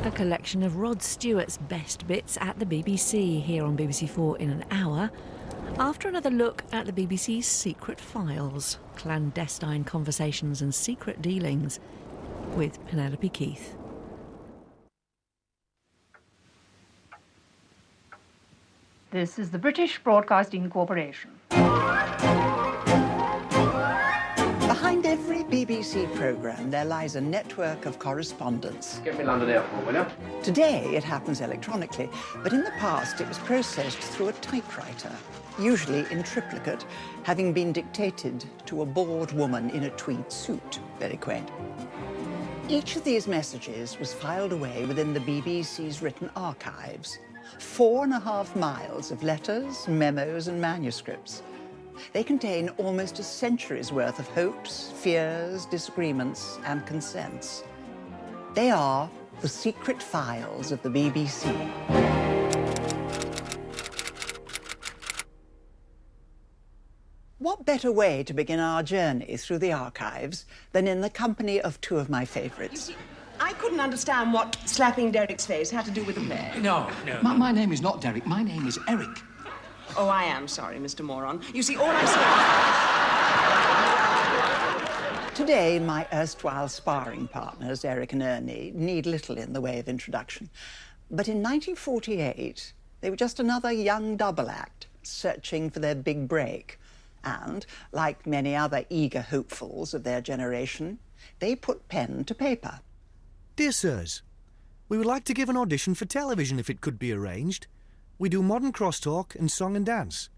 A collection of Rod Stewart's best bits at the BBC here on BBC4 in an hour. After another look at the BBC's secret files, clandestine conversations and secret dealings with Penelope Keith. This is the British Broadcasting Corporation. Behind every BBC programme, there lies a network of correspondence. Get me London Airport, will you? Today, it happens electronically, but in the past, it was processed through a typewriter, usually in triplicate, having been dictated to a bored woman in a tweed suit. Very quaint. Each of these messages was filed away within the BBC's written archives. 4.5 miles of letters, memos, and manuscripts. They contain almost a century's worth of hopes, fears, disagreements, and consents. They are the secret files of the BBC. What better way to begin our journey through the archives than in the company of two of my favourites? I couldn't understand what slapping Derek's face had to do with the play. No. My name is not Derek. My name is Eric. Oh, I am sorry, Mr. Moron. You see, all I said... Today, my erstwhile sparring partners, Eric and Ernie, need little in the way of introduction. But in 1948, they were just another young double act searching for their big break. And, like many other eager hopefuls of their generation, they put pen to paper. Dear sirs, we would like to give an audition for television if it could be arranged. We do modern crosstalk and song and dance.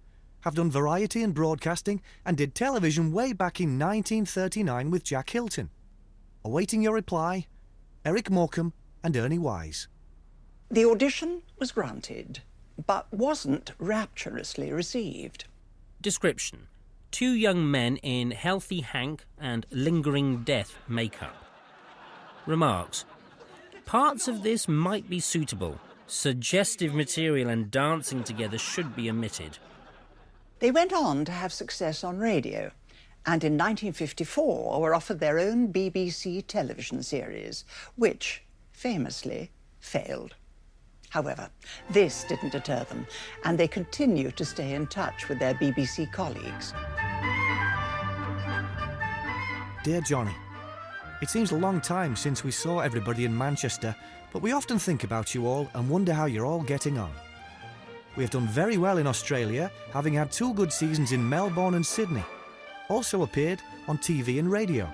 Have done variety and broadcasting and did television way back in 1939 with Jack Hilton. Awaiting your reply, Eric Morecambe and Ernie Wise. The audition was granted, but wasn't rapturously received. Description: 2 young men in healthy Hank and lingering death makeup. Remarks: parts of this might be suitable. Suggestive material and dancing together should be omitted. They went on to have success on radio, and in 1954 were offered their own BBC television series, which, famously, failed. However, this didn't deter them, and they continue to stay in touch with their BBC colleagues. Dear Johnny, it seems a long time since we saw everybody in Manchester, but we often think about you all and wonder how you're all getting on. We have done very well in Australia, having had 2 good seasons in Melbourne and Sydney. Also appeared on TV and radio.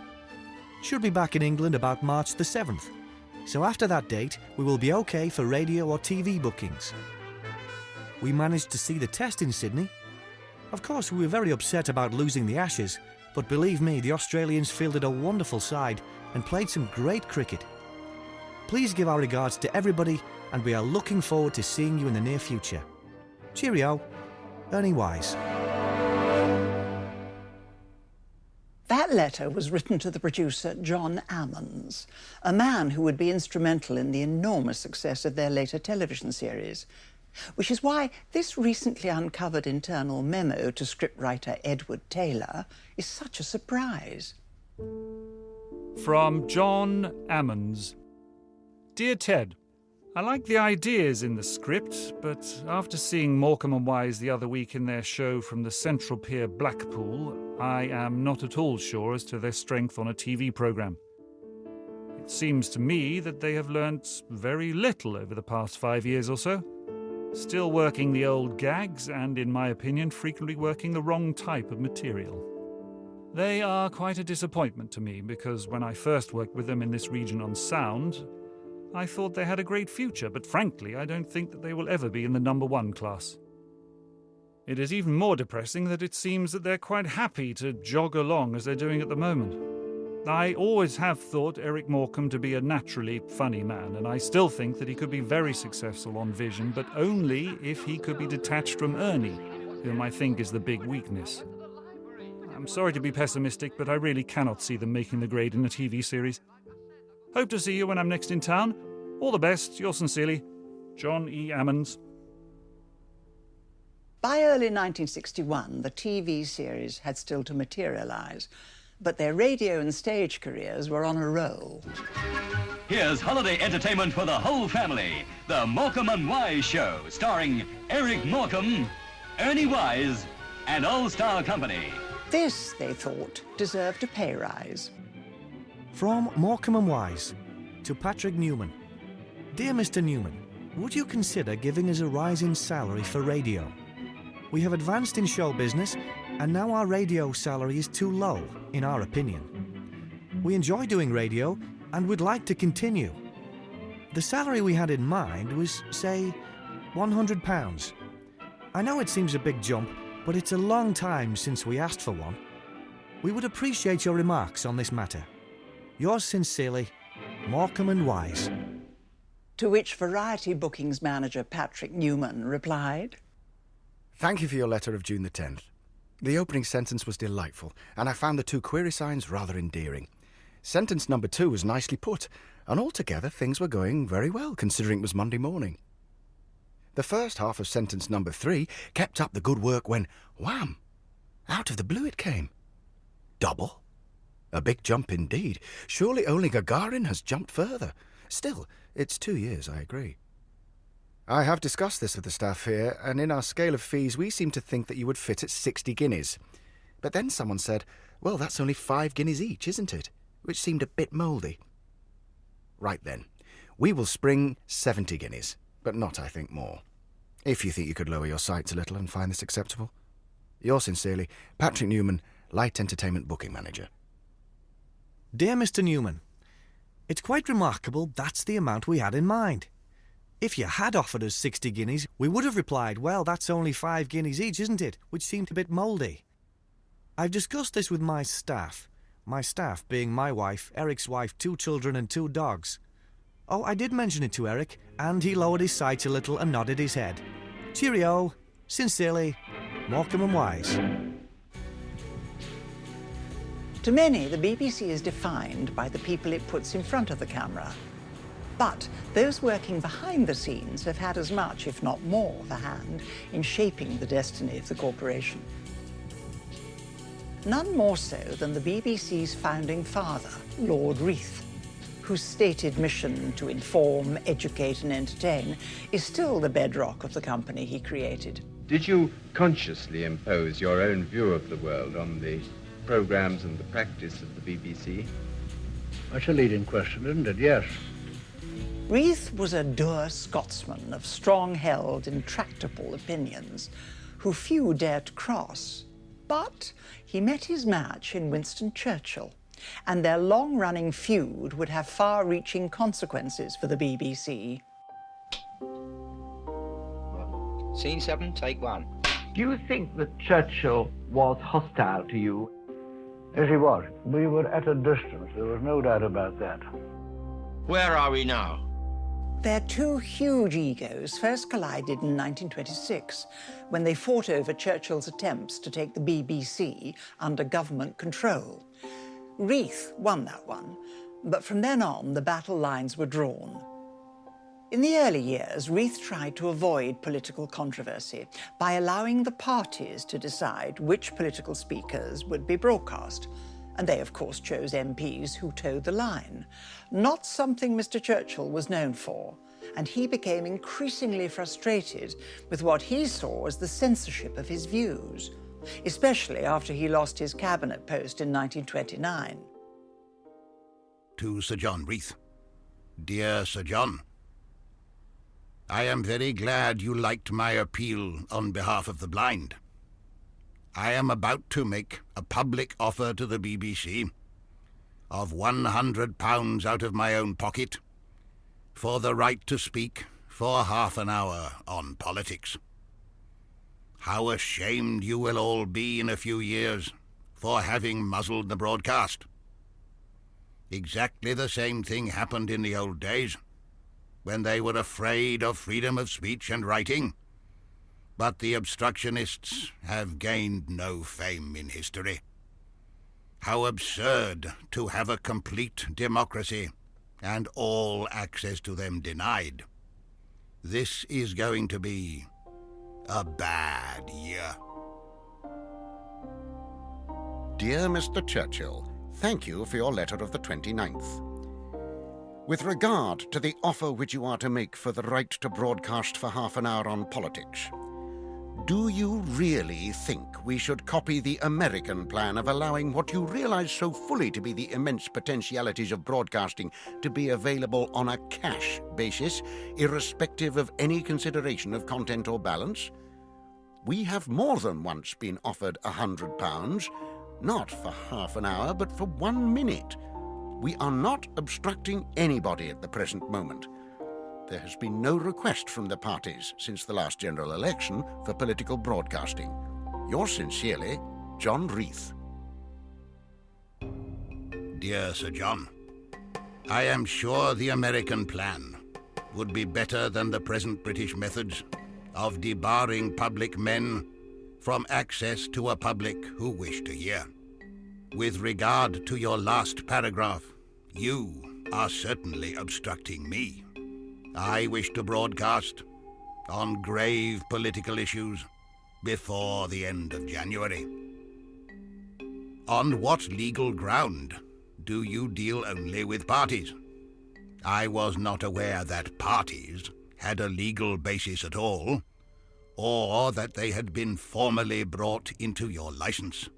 Should be back in England about March the 7th. So after that date, we will be okay for radio or TV bookings. We managed to see the test in Sydney. Of course, we were very upset about losing the Ashes, but believe me, the Australians fielded a wonderful side and played some great cricket. Please give our regards to everybody, and we are looking forward to seeing you in the near future. Cheerio, Ernie Wise. That letter was written to the producer John Ammons, a man who would be instrumental in the enormous success of their later television series, which is why this recently uncovered internal memo to scriptwriter Edward Taylor is such a surprise. From John Ammons. Dear Ted, I like the ideas in the script, but after seeing Morecambe and Wise the other week in their show from the Central Pier Blackpool, I am not at all sure as to their strength on a TV programme. It seems to me that they have learnt very little over the past 5 years or so. Still working the old gags and, in my opinion, frequently working the wrong type of material. They are quite a disappointment to me because when I first worked with them in this region on sound, I thought they had a great future, but frankly, I don't think that they will ever be in the number 1 class. It is even more depressing that it seems that they're quite happy to jog along as they're doing at the moment. I always have thought Eric Morecambe to be a naturally funny man, and I still think that he could be very successful on Vision, but only if he could be detached from Ernie, whom I think is the big weakness. I'm sorry to be pessimistic, but I really cannot see them making the grade in a TV series. Hope to see you when I'm next in town. All the best, yours sincerely, John E. Ammons. By early 1961, the TV series had still to materialise, but their radio and stage careers were on a roll. Here's holiday entertainment for the whole family. The Morecambe and Wise Show, starring Eric Morecambe, Ernie Wise, and All-Star Company. This, they thought, deserved a pay rise. From Morecambe and Wise to Patrick Newman. Dear Mr. Newman, would you consider giving us a rise in salary for radio? We have advanced in show business, and now our radio salary is too low, in our opinion. We enjoy doing radio and would like to continue. The salary we had in mind was, say, £100. I know it seems a big jump, but it's a long time since we asked for one. We would appreciate your remarks on this matter. Yours sincerely, Morecambe and Wise. To which Variety Bookings manager Patrick Newman replied, Thank you for your letter of June the 10th. The opening sentence was delightful, and I found the 2 query signs rather endearing. Sentence number 2 was nicely put, and altogether things were going very well, considering it was Monday morning. The first half of sentence number 3 kept up the good work when, wham! Out of the blue it came. Double? A big jump indeed. Surely only Gagarin has jumped further. Still, it's 2 years, I agree. I have discussed this with the staff here, and in our scale of fees we seem to think that you would fit at 60 guineas. But then someone said, well, that's only 5 guineas each, isn't it? Which seemed a bit mouldy. Right then, we will spring 70 guineas, but not, I think, more. If you think you could lower your sights a little and find this acceptable. Yours sincerely, Patrick Newman, Light Entertainment Booking Manager. Dear Mr. Newman, it's quite remarkable that's the amount we had in mind. If you had offered us 60 guineas, we would have replied, well, that's only 5 guineas each, isn't it? Which seemed a bit mouldy. I've discussed this with my staff being my wife, Eric's wife, 2 children and 2 dogs. Oh, I did mention it to Eric, and he lowered his sights a little and nodded his head. Cheerio. Sincerely, Morecambe and Wise. To many, the BBC is defined by the people it puts in front of the camera. But those working behind the scenes have had as much, if not more, of a hand in shaping the destiny of the corporation. None more so than the BBC's founding father, Lord Reith, whose stated mission to inform, educate and entertain is still the bedrock of the company he created. Did you consciously impose your own view of the world on the programmes and the practice of the BBC? That's a leading question, isn't it? Yes. Reith was a dour Scotsman of strong-held, intractable opinions, who few dared cross. But he met his match in Winston Churchill, and their long-running feud would have far-reaching consequences for the BBC. Scene 7, take 1. Do you think that Churchill was hostile to you? Yes, he was. We were at a distance. There was no doubt about that. Where are we now? Their 2 huge egos first collided in 1926, when they fought over Churchill's attempts to take the BBC under government control. Reith won that one, but from then on, the battle lines were drawn. In the early years, Reith tried to avoid political controversy by allowing the parties to decide which political speakers would be broadcast. And they, of course, chose MPs who towed the line. Not something Mr. Churchill was known for, and he became increasingly frustrated with what he saw as the censorship of his views, especially after he lost his cabinet post in 1929. To Sir John Reith. Dear Sir John, I am very glad you liked my appeal on behalf of the blind. I am about to make a public offer to the BBC of £100 out of my own pocket for the right to speak for half an hour on politics. How ashamed you will all be in a few years for having muzzled the broadcast. Exactly the same thing happened in the old days, when they were afraid of freedom of speech and writing. But the obstructionists have gained no fame in history. How absurd to have a complete democracy and all access to them denied. This is going to be a bad year. Dear Mr. Churchill, thank you for your letter of the 29th. With regard to the offer which you are to make for the right to broadcast for half an hour on politics, do you really think we should copy the American plan of allowing what you realize so fully to be the immense potentialities of broadcasting to be available on a cash basis, irrespective of any consideration of content or balance? We have more than once been offered £100, not for half an hour, but for 1 minute. We are not obstructing anybody at the present moment. There has been no request from the parties since the last general election for political broadcasting. Yours sincerely, John Reith. Dear Sir John, I am sure the American plan would be better than the present British methods of debarring public men from access to a public who wish to hear. With regard to your last paragraph, you are certainly obstructing me. I wish to broadcast on grave political issues before the end of January. On what legal ground do you deal only with parties? I was not aware that parties had a legal basis at all, or that they had been formally brought into your license.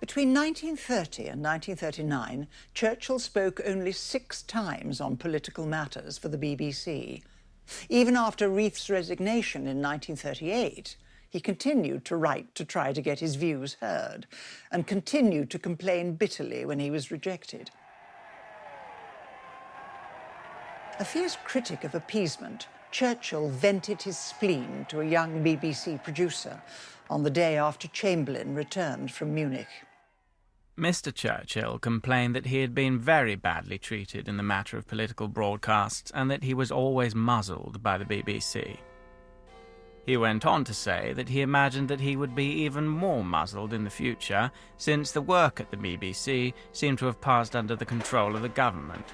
Between 1930 and 1939, Churchill spoke only 6 times on political matters for the BBC. Even after Reith's resignation in 1938, he continued to write to try to get his views heard, and continued to complain bitterly when he was rejected. A fierce critic of appeasement, Churchill vented his spleen to a young BBC producer on the day after Chamberlain returned from Munich. Mr. Churchill complained that he had been very badly treated in the matter of political broadcasts and that he was always muzzled by the BBC. He went on to say that he imagined that he would be even more muzzled in the future, since the work at the BBC seemed to have passed under the control of the government.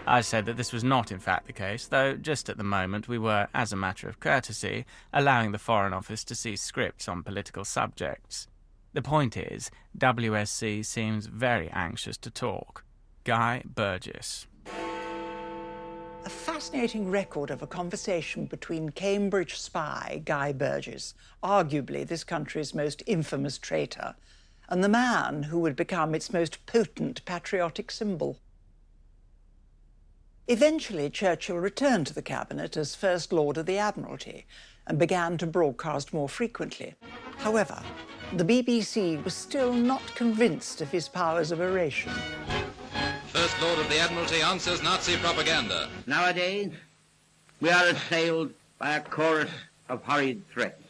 I said that this was not in fact the case, though just at the moment we were, as a matter of courtesy, allowing the Foreign Office to see scripts on political subjects. The point is, WSC seems very anxious to talk. Guy Burgess. A fascinating record of a conversation between Cambridge spy Guy Burgess, arguably this country's most infamous traitor, and the man who would become its most potent patriotic symbol. Eventually, Churchill returned to the cabinet as First Lord of the Admiralty and began to broadcast more frequently. However, the BBC was still not convinced of his powers of oration. First Lord of the Admiralty answers Nazi propaganda. Nowadays, we are assailed by a chorus of hurried threats.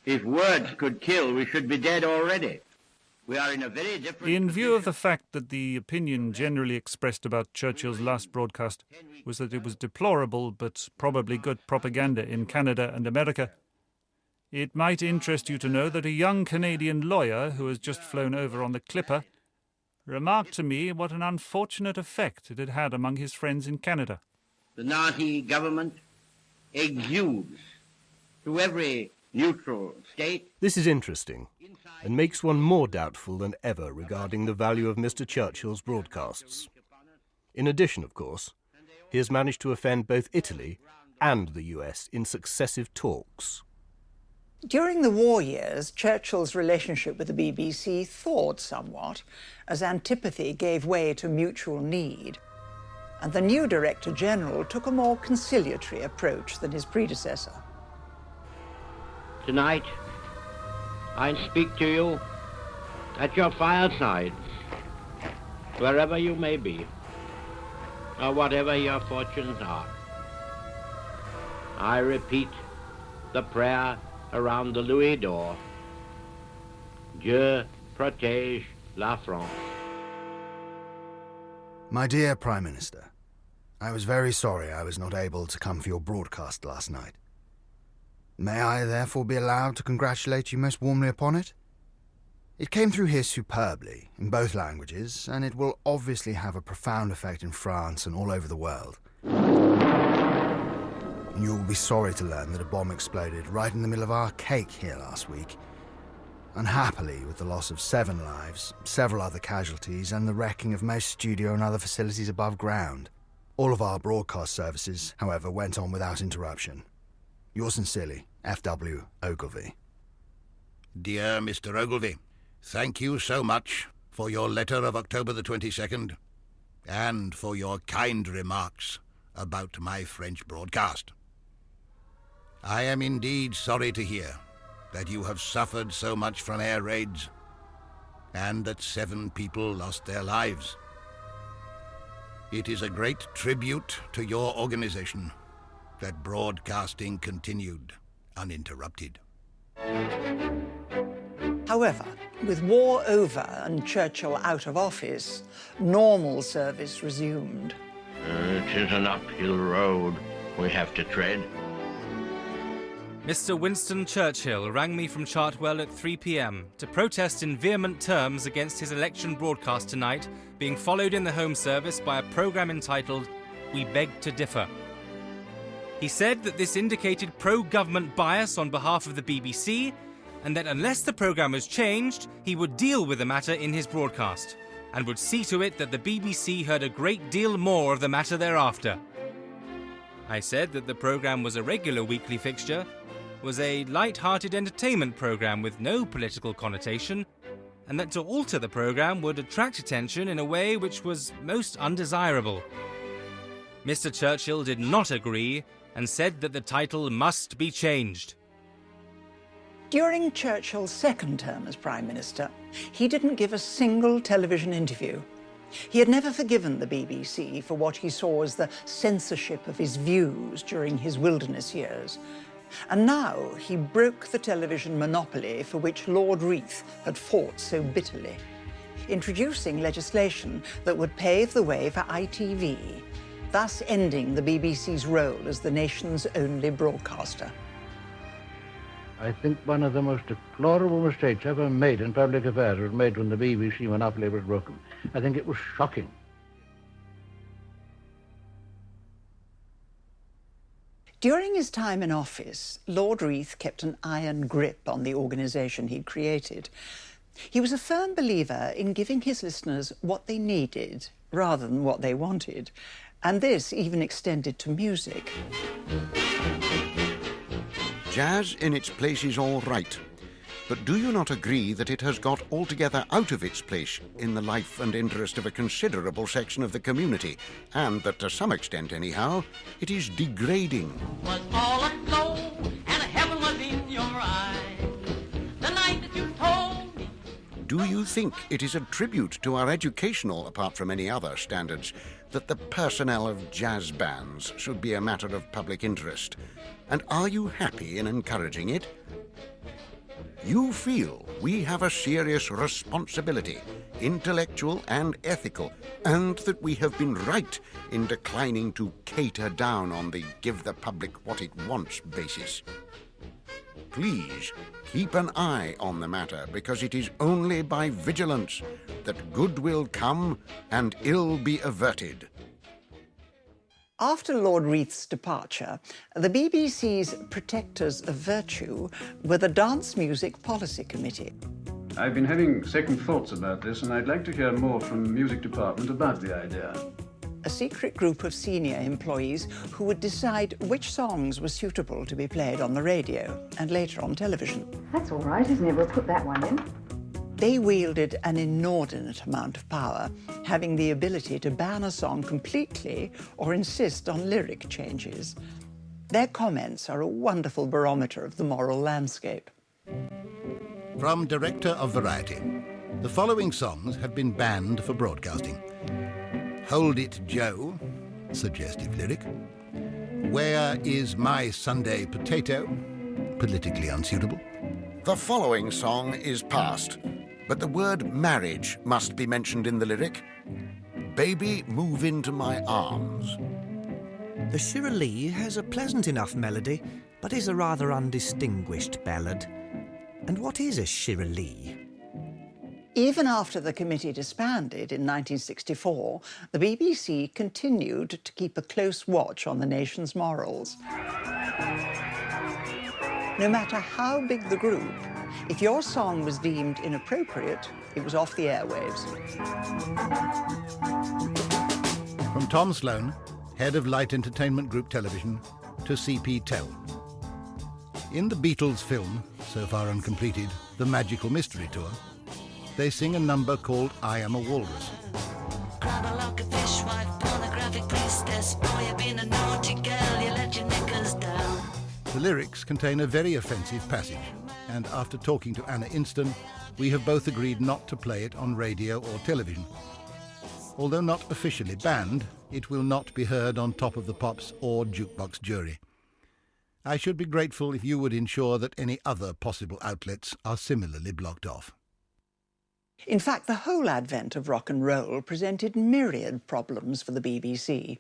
If words could kill, we should be dead already. We are in a very different... In view of the fact that the opinion generally expressed about Churchill's last broadcast was that it was deplorable but probably good propaganda in Canada and America, it might interest you to know that a young Canadian lawyer who has just flown over on the Clipper remarked to me what an unfortunate effect it had had among his friends in Canada. The Nazi government exudes through every neutral state. This is interesting, and makes one more doubtful than ever regarding the value of Mr. Churchill's broadcasts. In addition, of course, he has managed to offend both Italy and the US in successive talks. During the war years, Churchill's relationship with the BBC thawed somewhat as antipathy gave way to mutual need, and the new Director General took a more conciliatory approach than his predecessor. Tonight, I speak to you at your firesides, wherever you may be, or whatever your fortunes are. I repeat the prayer around the Louis d'Or. Dieu protège la France. My dear Prime Minister, I was very sorry I was not able to come for your broadcast last night. May I therefore be allowed to congratulate you most warmly upon it? It came through here superbly, in both languages, and it will obviously have a profound effect in France and all over the world. And you will be sorry to learn that a bomb exploded right in the middle of our cake here last week. unhappily with the loss of 7 lives, several other casualties, and the wrecking of most studio and other facilities above ground. All of our broadcast services, however, went on without interruption. Yours sincerely, F.W. Ogilvy. Dear Mr. Ogilvy, thank you so much for your letter of October the 22nd and for your kind remarks about my French broadcast. I am indeed sorry to hear that you have suffered so much from air raids and that 7 people lost their lives. It is a great tribute to your organization that broadcasting continued uninterrupted. However, with war over and Churchill out of office, normal service resumed. It is an uphill road we have to tread. Mr. Winston Churchill rang me from Chartwell at 3 p.m. to protest in vehement terms against his election broadcast tonight being followed in the Home Service by a programme entitled We Beg to Differ. He said that this indicated pro-government bias on behalf of the BBC and that unless the programme was changed, he would deal with the matter in his broadcast and would see to it that the BBC heard a great deal more of the matter thereafter. I said that the programme was a regular weekly fixture, was a light-hearted entertainment programme with no political connotation, and that to alter the programme would attract attention in a way which was most undesirable. Mr. Churchill did not agree and said that the title must be changed. During Churchill's second term as Prime Minister, he didn't give a single television interview. He had never forgiven the BBC for what he saw as the censorship of his views during his wilderness years. And now he broke the television monopoly for which Lord Reith had fought so bitterly, introducing legislation that would pave the way for ITV, thus ending the BBC's role as the nation's only broadcaster. I think one of the most deplorable mistakes ever made in public affairs was made when the BBC monopoly was broken. I think it was shocking. During his time in office, Lord Reith kept an iron grip on the organisation he'd created. He was a firm believer in giving his listeners what they needed rather than what they wanted, and this even extended to music. Jazz in its place is all right, but do you not agree that it has got altogether out of its place in the life and interest of a considerable section of the community, and that to some extent anyhow, it is degrading? Was all aglow and heaven was in your eyes the night that you told me. Do you think it is a tribute to our educational, apart from any other standards, that the personnel of jazz bands should be a matter of public interest? And are you happy in encouraging it? You feel we have a serious responsibility, intellectual and ethical, and that we have been right in declining to cater down on the give the public what it wants basis. Please keep an eye on the matter, because it is only by vigilance that good will come and ill be averted. After Lord Reith's departure, the BBC's protectors of virtue were the Dance Music Policy Committee. I've been having second thoughts about this, and I'd like to hear more from the music department about the idea. A secret group of senior employees who would decide which songs were suitable to be played on the radio and later on television. That's all right, isn't it? We'll put that one in. They wielded an inordinate amount of power, having the ability to ban a song completely or insist on lyric changes. Their comments are a wonderful barometer of the moral landscape. From Director of Variety, the following songs have been banned for broadcasting. Hold It, Joe, suggestive lyric. Where is my Sunday potato? Politically unsuitable. The following song is passed, but the word marriage must be mentioned in the lyric. Baby, move into my arms. The Shirley has a pleasant enough melody, but is a rather undistinguished ballad. And what is a Shirley? Even after the committee disbanded in 1964, the BBC continued to keep a close watch on the nation's morals. No matter how big the group, If your song was deemed inappropriate, it was off the airwaves. From Tom Sloan, head of Light Entertainment Group Television, to C.P. Tell. In the Beatles film, so far uncompleted, The Magical Mystery Tour, they sing a number called I Am a Walrus. The lyrics contain a very offensive passage, and after talking to Anna Inston, we have both agreed not to play it on radio or television. Although not officially banned, it will not be heard on Top of the Pops or Jukebox Jury. I should be grateful if you would ensure that any other possible outlets are similarly blocked off. In fact, the whole advent of rock and roll presented myriad problems for the BBC.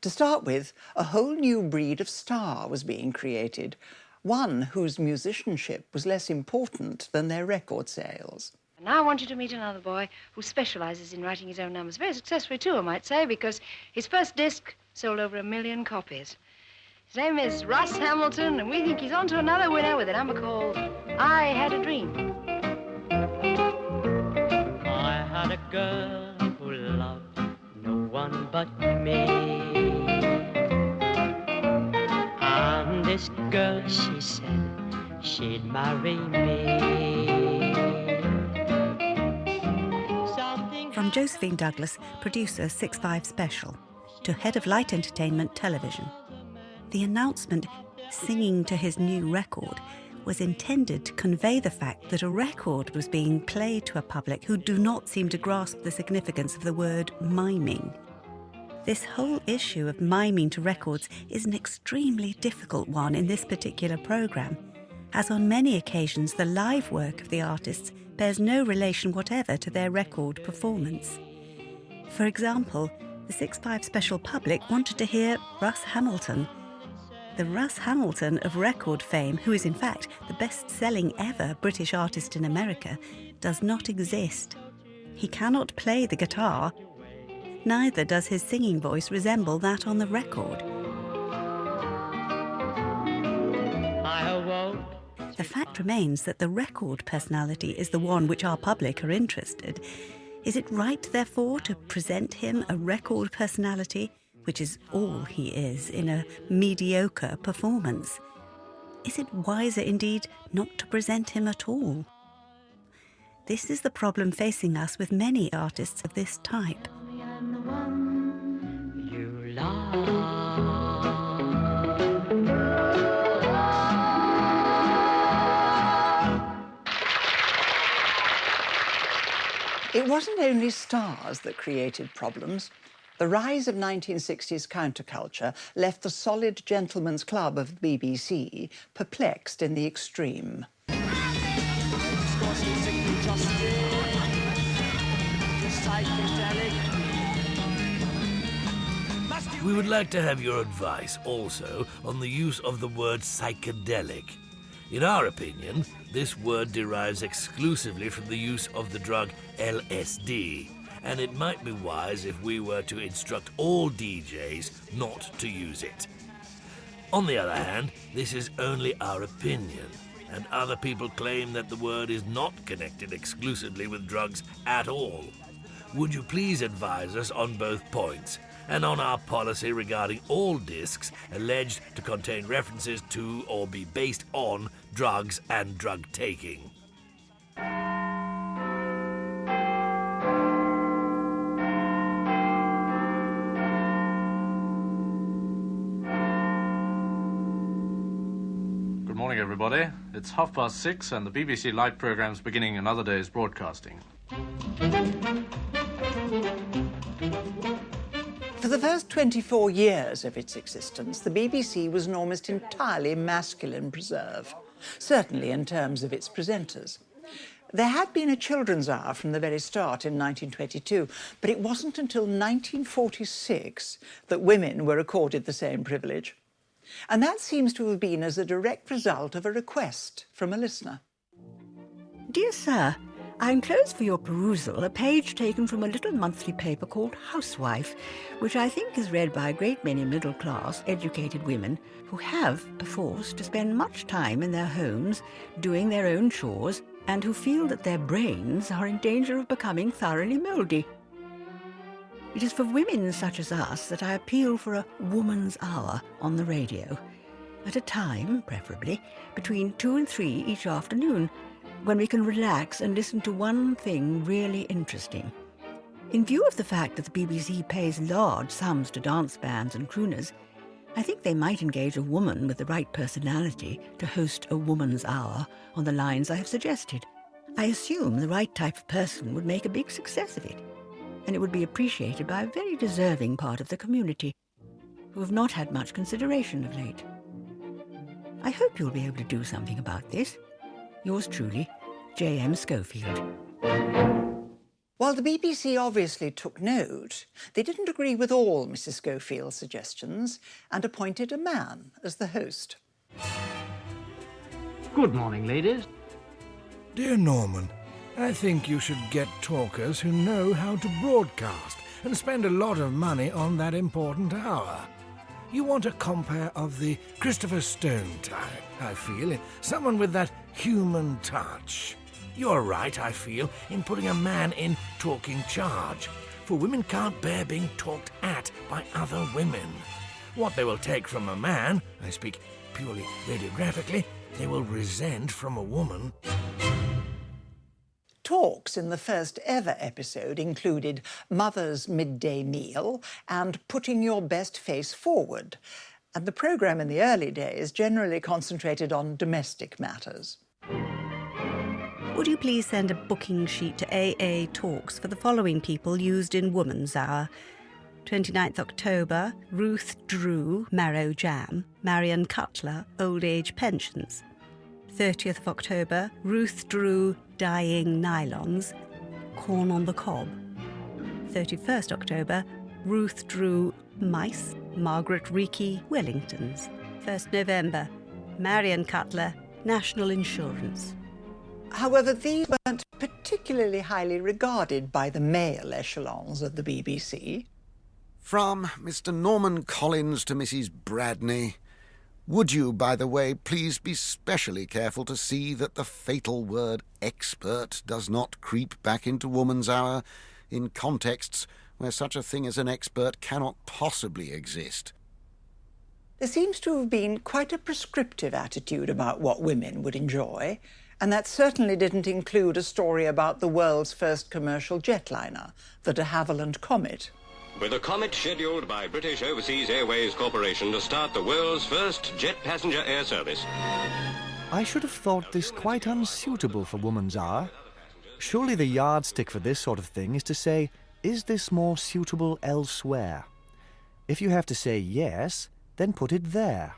To start with, a whole new breed of star was being created, one whose musicianship was less important than their record sales. Now I want you to meet another boy who specialises in writing his own numbers. Very successfully too, I might say, because his first disc sold over 1 million copies. His name is Russ Hamilton, and we think he's on to another winner with a number called I Had a Dream. I had a girl who loved no one but me. And this girl, she said she'd marry me. From Josephine Douglas, producer 6/5 Special, to head of Light Entertainment Television. The announcement, singing to his new record, was intended to convey the fact that a record was being played to a public who do not seem to grasp the significance of the word miming. This whole issue of miming to records is an extremely difficult one in this particular programme, as on many occasions the live work of the artists bears no relation whatever to their record performance. For example, the 6/5 Special public wanted to hear Russ Hamilton. The Russ Hamilton of record fame, who is in fact the best-selling ever British artist in America, does not exist. He cannot play the guitar, neither does his singing voice resemble that on the record. The fact remains that the record personality is the one which our public are interested. Is it right, therefore, to present him a record personality, which is all he is, in a mediocre performance? Is it wiser, indeed, not to present him at all? This is the problem facing us with many artists of this type. It wasn't only stars that created problems. The rise of 1960s counterculture left the solid gentlemen's club of the BBC perplexed in the extreme. We would like to have your advice also on the use of the word psychedelic. In our opinion, this word derives exclusively from the use of the drug LSD, and it might be wise if we were to instruct all DJs not to use it. On the other hand, this is only our opinion, and other people claim that the word is not connected exclusively with drugs at all. Would you please advise us on both points, and on our policy regarding all discs alleged to contain references to or be based on drugs and drug taking? Good morning, everybody. It's 6:30 and the BBC Light programme's beginning another day's broadcasting. For the first 24 years of its existence, the BBC was an almost entirely masculine preserve, certainly in terms of its presenters. There had been a children's hour from the very start in 1922, but it wasn't until 1946 that women were accorded the same privilege. And that seems to have been as a direct result of a request from a listener. Dear Sir, I enclose for your perusal a page taken from a little monthly paper called Housewife, which I think is read by a great many middle-class, educated women who have, perforce, to spend much time in their homes doing their own chores and who feel that their brains are in danger of becoming thoroughly mouldy. It is for women such as us that I appeal for a woman's hour on the radio, at a time, preferably, between 2 and 3 each afternoon, when we can relax and listen to one thing really interesting. In view of the fact that the BBC pays large sums to dance bands and crooners, I think they might engage a woman with the right personality to host a woman's hour on the lines I have suggested. I assume the right type of person would make a big success of it, and it would be appreciated by a very deserving part of the community, who have not had much consideration of late. I hope you'll be able to do something about this. Yours truly, J.M. Schofield. While the BBC obviously took note, they didn't agree with all Mrs. Schofield's suggestions and appointed a man as the host. Good morning, ladies. Dear Norman, I think you should get talkers who know how to broadcast and spend a lot of money on that important hour. You want a compere of the Christopher Stone type, I feel, someone with that human touch. You're right, I feel, in putting a man in talking charge, for women can't bear being talked at by other women. What they will take from a man, I speak purely radiographically, they will resent from a woman. Talks in the first ever episode included Mother's Midday Meal and Putting Your Best Face Forward, and the programme in the early days generally concentrated on domestic matters. Would you please send a booking sheet to AA Talks for the following people used in Woman's Hour? 29th October, Ruth Drew, Marrow Jam, Marion Cutler, Old Age Pensions. 30th of October, Ruth Drew, Dyeing Nylons, Corn on the Cob. 31st October, Ruth Drew, Mice, Margaret Reekie, Wellingtons. 1st November, Marion Cutler, National Insurance. However, these weren't particularly highly regarded by the male echelons of the BBC. From Mr. Norman Collins to Mrs. Bradney, would you, by the way, please be specially careful to see that the fatal word expert does not creep back into Woman's Hour in contexts where such a thing as an expert cannot possibly exist. There seems to have been quite a prescriptive attitude about what women would enjoy, and that certainly didn't include a story about the world's first commercial jetliner, the de Havilland Comet. With a Comet scheduled by British Overseas Airways Corporation to start the world's first jet passenger air service. I should have thought this quite unsuitable for Woman's Hour. Surely the yardstick for this sort of thing is to say, is this more suitable elsewhere? If you have to say yes, then put it there.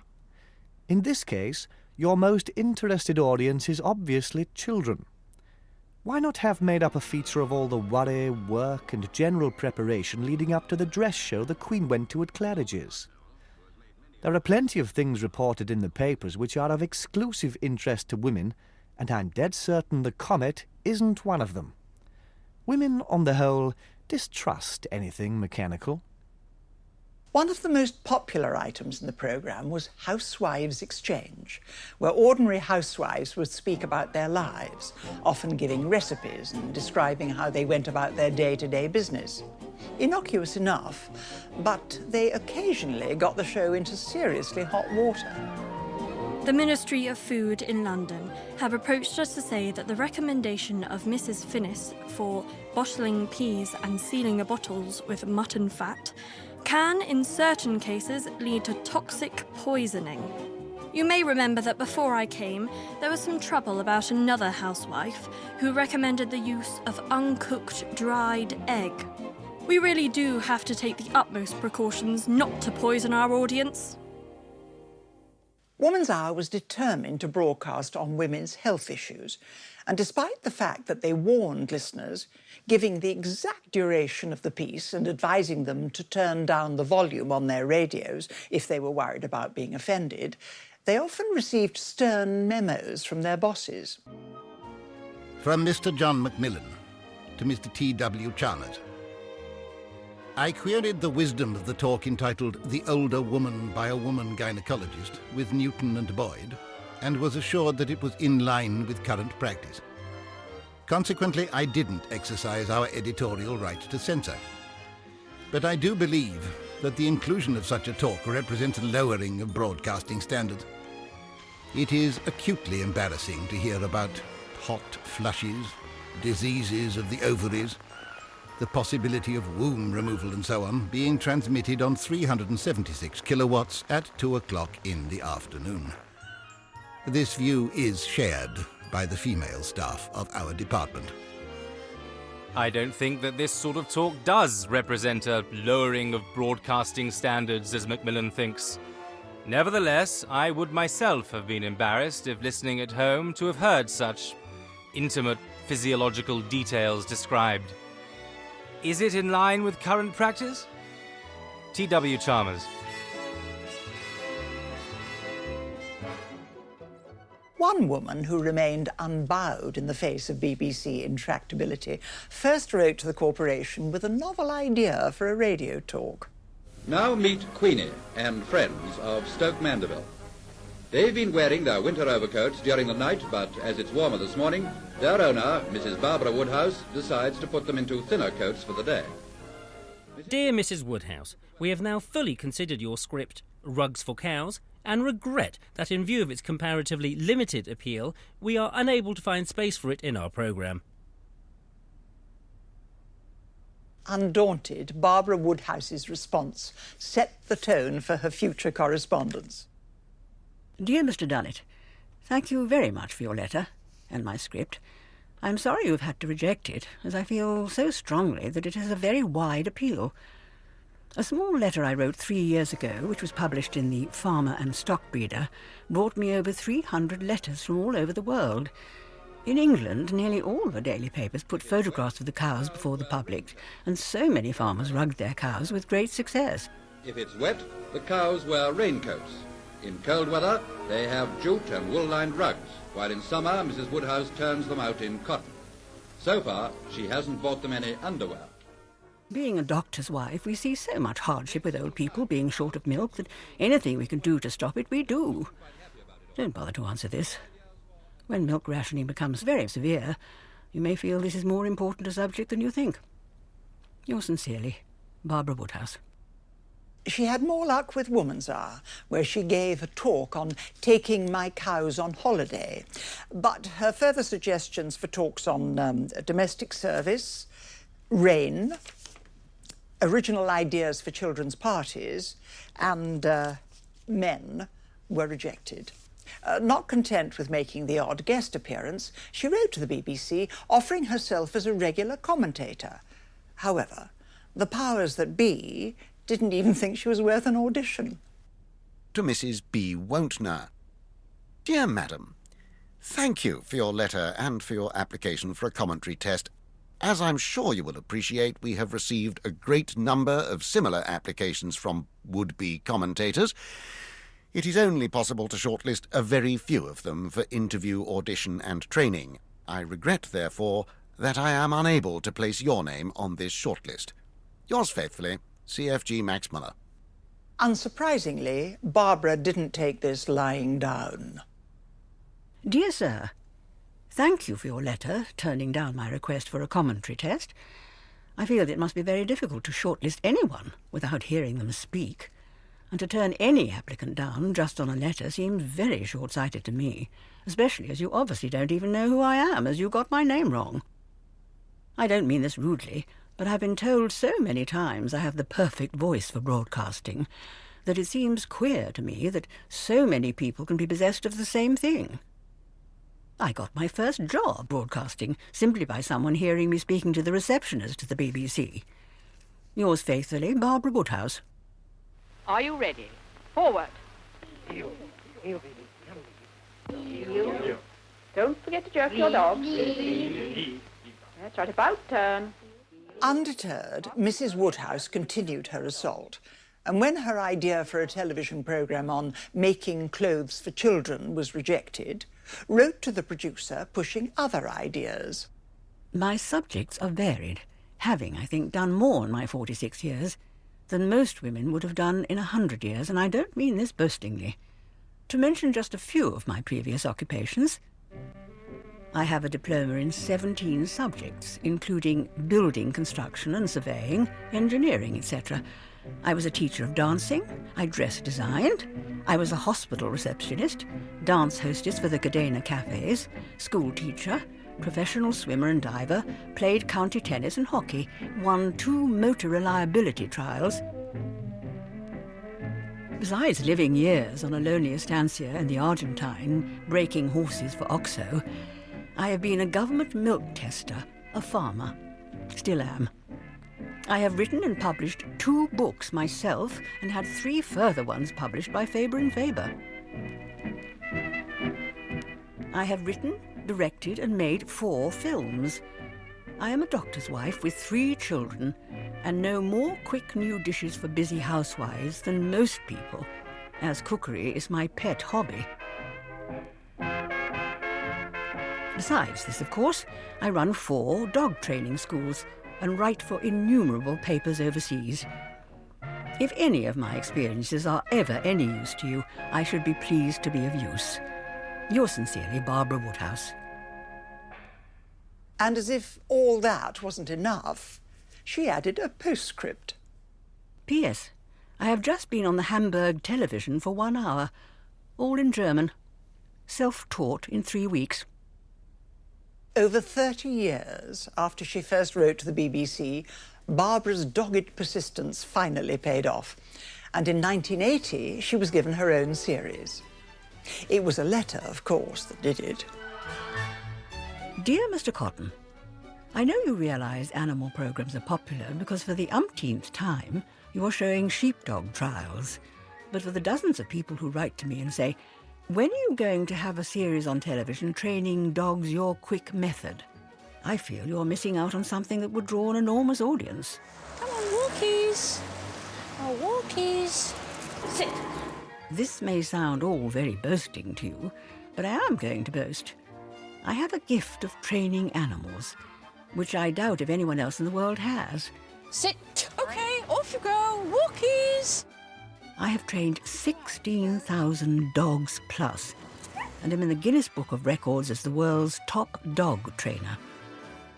In this case, your most interested audience is obviously children. Why not have made up a feature of all the worry, work and general preparation leading up to the dress show the Queen went to at Claridge's? There are plenty of things reported in the papers which are of exclusive interest to women, and I'm dead certain the Comet isn't one of them. Women, on the whole, distrust anything mechanical. One of the most popular items in the programme was Housewives Exchange, where ordinary housewives would speak about their lives, often giving recipes and describing how they went about their day-to-day business. Innocuous enough, but they occasionally got the show into seriously hot water. The Ministry of Food in London have approached us to say that the recommendation of Mrs. Finnis for bottling peas and sealing the bottles with mutton fat can, in certain cases, lead to toxic poisoning. You may remember that before I came, there was some trouble about another housewife who recommended the use of uncooked dried egg. We really do have to take the utmost precautions not to poison our audience. Woman's Hour was determined to broadcast on women's health issues, and despite the fact that they warned listeners, giving the exact duration of the piece and advising them to turn down the volume on their radios if they were worried about being offended, they often received stern memos from their bosses. From Mr. John Macmillan to Mr. T.W. Chalmers. I queried the wisdom of the talk entitled The Older Woman by a Woman Gynecologist with Newton and Boyd, and was assured that it was in line with current practice. Consequently, I didn't exercise our editorial right to censor. But I do believe that the inclusion of such a talk represents a lowering of broadcasting standards. It is acutely embarrassing to hear about hot flushes, diseases of the ovaries, the possibility of womb removal and so on being transmitted on 376 kilowatts at 2 o'clock in the afternoon. This view is shared by the female staff of our department. I don't think that this sort of talk does represent a lowering of broadcasting standards, as Macmillan thinks. Nevertheless, I would myself have been embarrassed if listening at home to have heard such intimate physiological details described. Is it in line with current practice? T.W. Chalmers. One woman who remained unbowed in the face of BBC intractability first wrote to the corporation with a novel idea for a radio talk. Now meet Queenie and friends of Stoke Mandeville. They've been wearing their winter overcoats during the night, but as it's warmer this morning, their owner, Mrs. Barbara Woodhouse, decides to put them into thinner coats for the day. Dear Mrs. Woodhouse, we have now fully considered your script, Rugs for Cows, and regret that in view of its comparatively limited appeal, we are unable to find space for it in our programme. Undaunted, Barbara Woodhouse's response set the tone for her future correspondence. Dear Mr. Dunnett, thank you very much for your letter and my script. I'm sorry you've had to reject it, as I feel so strongly that it has a very wide appeal. A small letter I wrote 3 years ago, which was published in the Farmer and Stock Breeder, brought me over 300 letters from all over the world. In England, nearly all the daily papers put photographs of the cows before the public, and so many farmers rugged their cows with great success. If it's wet, the cows wear raincoats. In cold weather, they have jute and wool-lined rugs, while in summer, Mrs. Woodhouse turns them out in cotton. So far, she hasn't bought them any underwear. Being a doctor's wife, we see so much hardship with old people being short of milk that anything we can do to stop it, we do. Don't bother to answer this. When milk rationing becomes very severe, you may feel this is more important a subject than you think. Yours sincerely, Barbara Woodhouse. She had more luck with Woman's Hour, where she gave a talk on taking my cows on holiday. But her further suggestions for talks on domestic service, rain, original ideas for children's parties, and men were rejected. Not content with making the odd guest appearance, she wrote to the BBC offering herself as a regular commentator. However, the powers that be didn't even think she was worth an audition. To Mrs. B. Wontner. Dear Madam, thank you for your letter and for your application for a commentary test. As I'm sure you will appreciate, we have received a great number of similar applications from would-be commentators. It is only possible to shortlist a very few of them for interview, audition and training. I regret, therefore, that I am unable to place your name on this shortlist. Yours faithfully, CFG Max Muller. Unsurprisingly, Barbara didn't take this lying down. Dear Sir, thank you for your letter, turning down my request for a commentary test. I feel it must be very difficult to shortlist anyone without hearing them speak, and to turn any applicant down just on a letter seems very short-sighted to me, especially as you obviously don't even know who I am, as you got my name wrong. I don't mean this rudely, but I've been told so many times I have the perfect voice for broadcasting that it seems queer to me that so many people can be possessed of the same thing. I got my first job broadcasting simply by someone hearing me speaking to the receptionist at the BBC. Yours faithfully, Barbara Woodhouse. Are you ready? Forward. Don't forget to jerk your dogs. That's right, about turn. Undeterred, Mrs. Woodhouse continued her assault. And when her idea for a television programme on making clothes for children was rejected, wrote to the producer pushing other ideas. My subjects are varied, having, I think, done more in my 46 years than most women would have done in 100 years, and I don't mean this boastingly. To mention just a few of my previous occupations, I have a diploma in 17 subjects, including building construction and surveying, engineering, etc. I was a teacher of dancing, I dress designed, I was a hospital receptionist, dance hostess for the Cadena cafes, school teacher, professional swimmer and diver, played county tennis and hockey, won 2 motor reliability trials. Besides living years on a lonely estancia in the Argentine, breaking horses for Oxo, I have been a government milk tester, a farmer, still am. I have written and published 2 books myself and had 3 further ones published by Faber and Faber. I have written, directed and made 4 films. I am a doctor's wife with 3 children and know more quick new dishes for busy housewives than most people, as cookery is my pet hobby. Besides this, of course, I run 4 dog training schools and write for innumerable papers overseas. If any of my experiences are ever any use to you, I should be pleased to be of use. Yours sincerely, Barbara Woodhouse. And as if all that wasn't enough, she added a postscript. P.S. I have just been on the Hamburg television for 1 hour, all in German. Self-taught in 3 weeks. Over 30 years after she first wrote to the BBC, Barbara's dogged persistence finally paid off. And in 1980, she was given her own series. It was a letter, of course, that did it. Dear Mr. Cotton, I know you realise animal programmes are popular because for the umpteenth time you are showing sheepdog trials. But for the dozens of people who write to me and say, when are you going to have a series on television training dogs your quick method? I feel you're missing out on something that would draw an enormous audience. Come on, walkies. Oh, walkies. Sit. This may sound all very boasting to you, but I am going to boast. I have a gift of training animals, which I doubt if anyone else in the world has. Sit. Okay, off you go. Walkies. I have trained 16,000 dogs plus, and am in the Guinness Book of Records as the world's top dog trainer.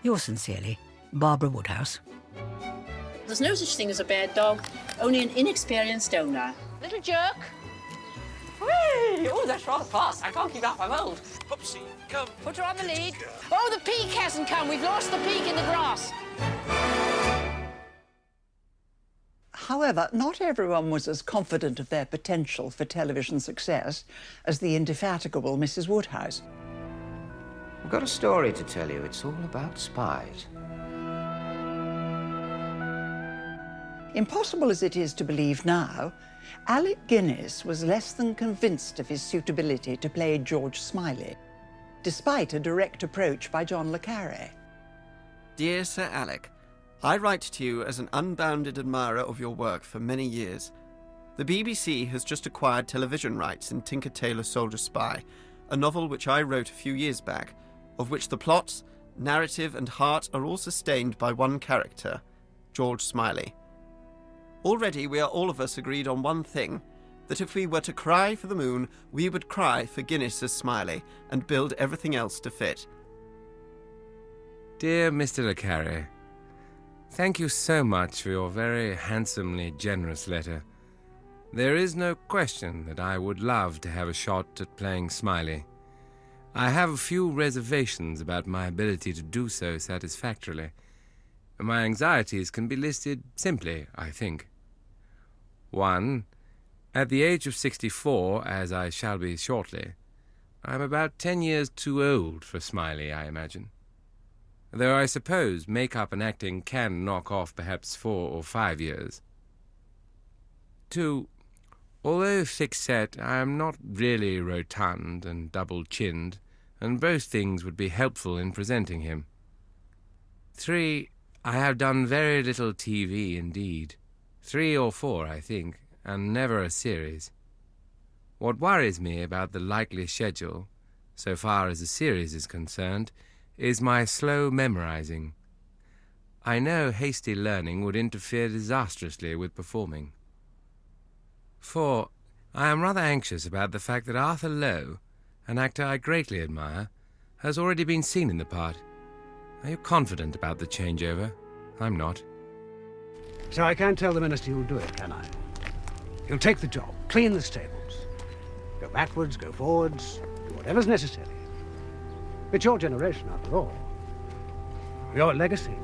Yours sincerely, Barbara Woodhouse. There's no such thing as a bad dog, only an inexperienced owner. Little jerk. Whee! Oh, that's rather fast. I can't keep up. I'm old. Popsy, come. Put her on the lead. Oh, the peak hasn't come. We've lost the peak in the grass. However, not everyone was as confident of their potential for television success as the indefatigable Mrs. Woodhouse. I've got a story to tell you. It's all about spies. Impossible as it is to believe now, Alec Guinness was less than convinced of his suitability to play George Smiley, despite a direct approach by John le Carré. Dear Sir Alec, I write to you as an unbounded admirer of your work for many years. The BBC has just acquired television rights in Tinker Tailor Soldier Spy, a novel which I wrote a few years back, of which the plots, narrative and heart are all sustained by one character, George Smiley. Already we are all of us agreed on one thing, that if we were to cry for the moon, we would cry for Guinness as Smiley, and build everything else to fit. Dear Mr. le Carré, thank you so much for your very handsomely generous letter. There is no question that I would love to have a shot at playing Smiley. I have a few reservations about my ability to do so satisfactorily. My anxieties can be listed simply, I think. 1. At the age of 64, as I shall be shortly, I am about 10 years too old for Smiley, I imagine. Though I suppose make-up and acting can knock off perhaps 4 or 5 years. 2. Although thick-set, I am not really rotund and double-chinned, and both things would be helpful in presenting him. 3. I have done very little TV indeed. 3 or 4, I think, and never a series. What worries me about the likely schedule, so far as a series is concerned, is my slow memorizing. I know hasty learning would interfere disastrously with performing. 4. I am rather anxious about the fact that Arthur Lowe, an actor I greatly admire, has already been seen in the part. Are you confident about the changeover? I'm not. So I can't tell the minister who'll do it, can I? He'll take the job, clean the stables, go backwards, go forwards, do whatever's necessary. It's your generation, after all. Your legacy.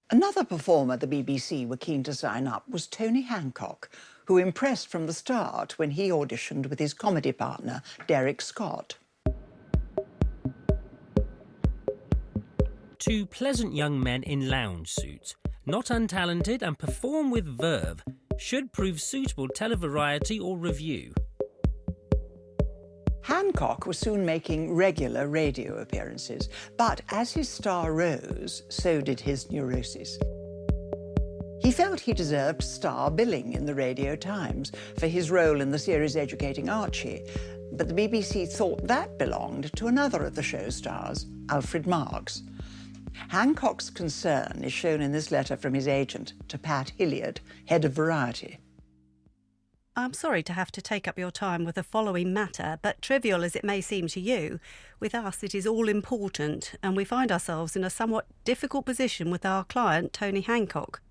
Another performer the BBC were keen to sign up was Tony Hancock, who impressed from the start when he auditioned with his comedy partner, Derek Scott. Two pleasant young men in lounge suits, not untalented and perform with verve, should prove suitable televariety or review. Hancock was soon making regular radio appearances, but as his star rose, so did his neurosis. He felt he deserved star billing in the Radio Times for his role in the series Educating Archie, but the BBC thought that belonged to another of the show stars, Alfred Marks. Hancock's concern is shown in this letter from his agent to Pat Hilliard, head of Variety. I'm sorry to have to take up your time with the following matter, but trivial as it may seem to you, with us it is all important, and we find ourselves in a somewhat difficult position with our client, Tony Hancock.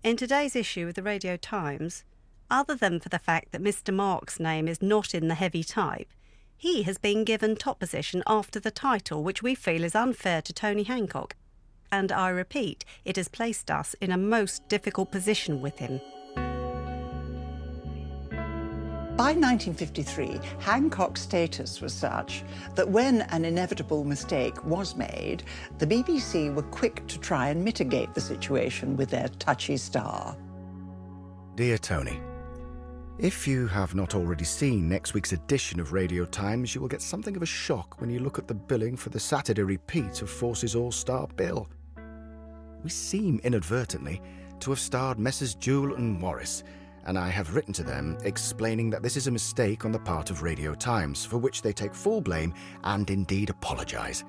In today's issue of the Radio Times, other than for the fact that Mr. Mark's name is not in the heavy type, he has been given top position after the title, which we feel is unfair to Tony Hancock. And I repeat, it has placed us in a most difficult position with him. By 1953, Hancock's status was such that when an inevitable mistake was made, the BBC were quick to try and mitigate the situation with their touchy star. Dear Tony, if you have not already seen next week's edition of Radio Times, you will get something of a shock when you look at the billing for the Saturday repeat of Force's All-Star Bill. We seem inadvertently to have starred Messrs. Jewell and Morris, and I have written to them explaining that this is a mistake on the part of Radio Times, for which they take full blame and indeed apologise.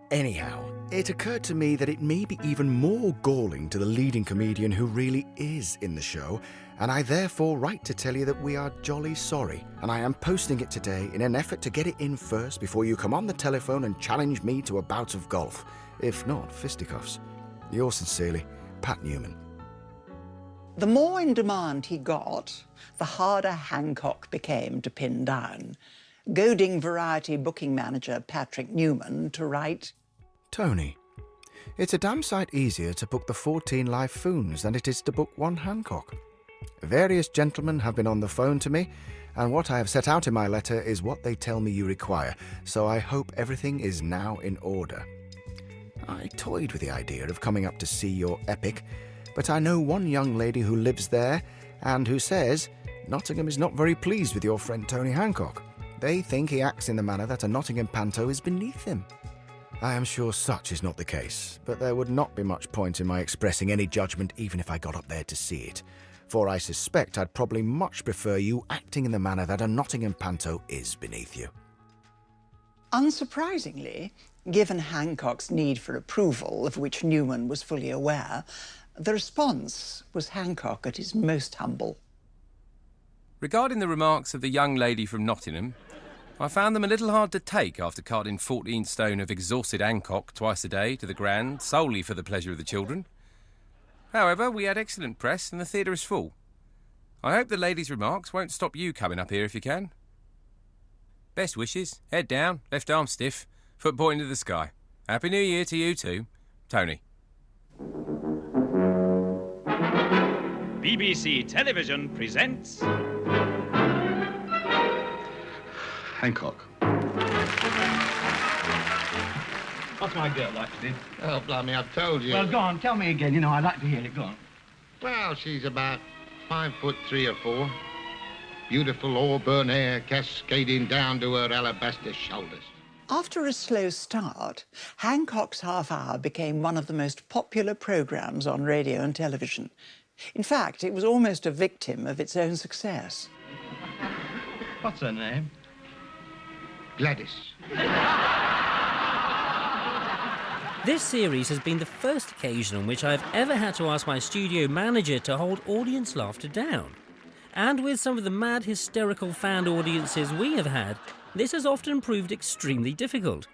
Anyhow, it occurred to me that it may be even more galling to the leading comedian who really is in the show, and I therefore write to tell you that we are jolly sorry, and I am posting it today in an effort to get it in first before you come on the telephone and challenge me to a bout of golf, if not fisticuffs. Yours sincerely, Pat Newman. The more in demand he got, the harder Hancock became to pin down, goading Variety booking manager Patrick Newman to write, Tony, it's a damn sight easier to book the 14 live phones than it is to book one Hancock. Various gentlemen have been on the phone to me, and what I have set out in my letter is what they tell me you require, so I hope everything is now in order. I toyed with the idea of coming up to see your epic, but I know one young lady who lives there and who says Nottingham is not very pleased with your friend Tony Hancock. They think he acts in the manner that a Nottingham panto is beneath him. I am sure such is not the case, but there would not be much point in my expressing any judgment even if I got up there to see it, for I suspect I'd probably much prefer you acting in the manner that a Nottingham panto is beneath you. Unsurprisingly, given Hancock's need for approval, of which Newman was fully aware, the response was Hancock at his most humble. Regarding the remarks of the young lady from Nottingham, I found them a little hard to take after carting 14 stone of exhausted Hancock twice a day to the Grand solely for the pleasure of the children. However, we had excellent press and the theatre is full. I hope the lady's remarks won't stop you coming up here if you can. Best wishes, head down, left arm stiff, foot pointing to the sky. Happy New Year to you too, Tony. BBC Television presents... Hancock. What's my girl like to do? Oh, blimey, I've told you. Well, go on, tell me again. You know, I'd like to hear it. Go on. Well, she's about 5'3" or 4. Beautiful auburn hair cascading down to her alabaster shoulders. After a slow start, Hancock's Half Hour became one of the most popular programmes on radio and television. In fact, it was almost a victim of its own success. What's her name? Gladys. This series has been the first occasion on which I have ever had to ask my studio manager to hold audience laughter down. And with some of the mad, hysterical fan audiences we have had, this has often proved extremely difficult.